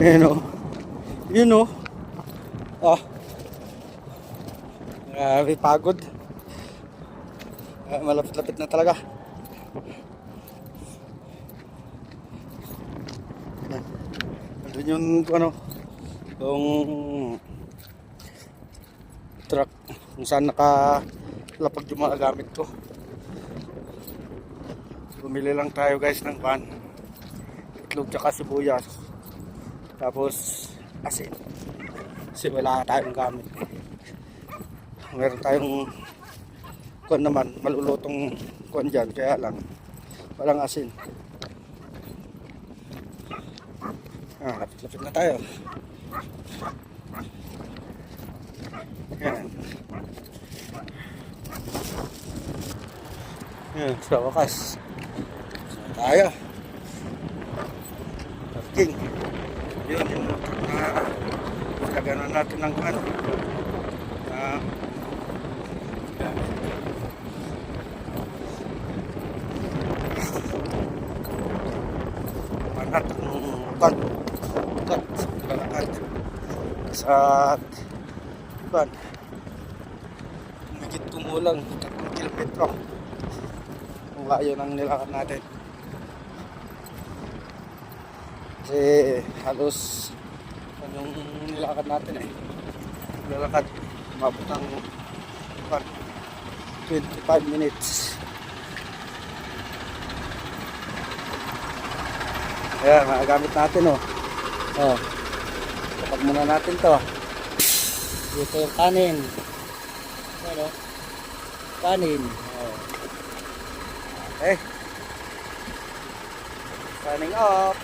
Ayan o. Yun o. Ah. Grabe pagod. Malapit-lapit na talaga. Andun yung ano, yung truck kung saan nakalapag yung mga gamit ko. Bumili lang tayo guys ng pan, itlog tsaka sibuyas, tapos asin, kasi wala tayong gamit. Meron tayong kuwan naman, malulutong kuwan dyan, kaya lang walang asin. Lapit-lapit na tayo. Yan. Yan, sa wakas tayo. Parking. Yun yung laganan natin ng ano. Manat ang lalakad sa ban. Higit kumulang 3 kilometro ang layo ng nilakad natin. Kasi halos yung nilakad natin lalakad umabot ng 25 minutes. Ayan, mga gamit natin kapag muna natin to. Dito yung kanin. Ayan kanin. Okay. Signing off.